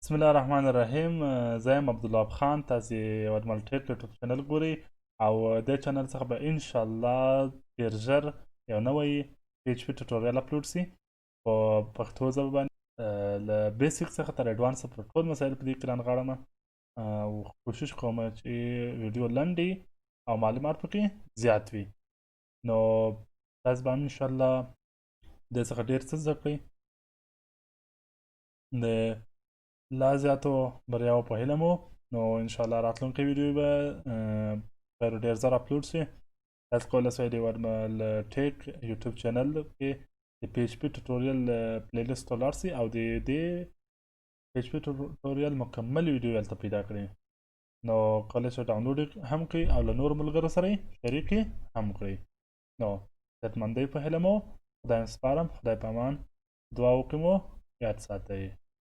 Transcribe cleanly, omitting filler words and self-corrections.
بسم الله الرحمن الرحیم. زه یم عبدالوهاب خان. تاسې ورمل ټیک یوټیوب چینل ګورئ او دې چینل څخه به انشاءالله ډېر ژر یو نوی PHP ټوټوریال اپلوډ سي په پښتو ژبه باندې. له بیسیک څخه تر اډوانس پورې ټول مسایل په دې کې رانغاړم او کوشش کوم چې ویډیو لنډ وي او معلومات پکې زیات وي. نو تاسې به هم انشاءالله دې څخه ډېر څه زده کړئ. د لا زیاتو بریاو په هیله مو. نو انشاءالله راتلونکې ویډیو به ډېر زر اپلوډ شي. تاسو کولی شئ د ورمل ټیک یوټیوب چینل کې د PHP ټوټوریال پلی لیست ته ولاړ شئ او د دې PHP ټوټوریال مکمل ویډیو هلته پیدا کړئ. نو کولی شئ ډاونلوډ هم کړئ او له نورو ملګرو سره یې شریک هم کړئ. نو صحتمندۍ په هیله مو خدای سپارم. خدای په امان. دعا وکړئ مو یاد ساتئ.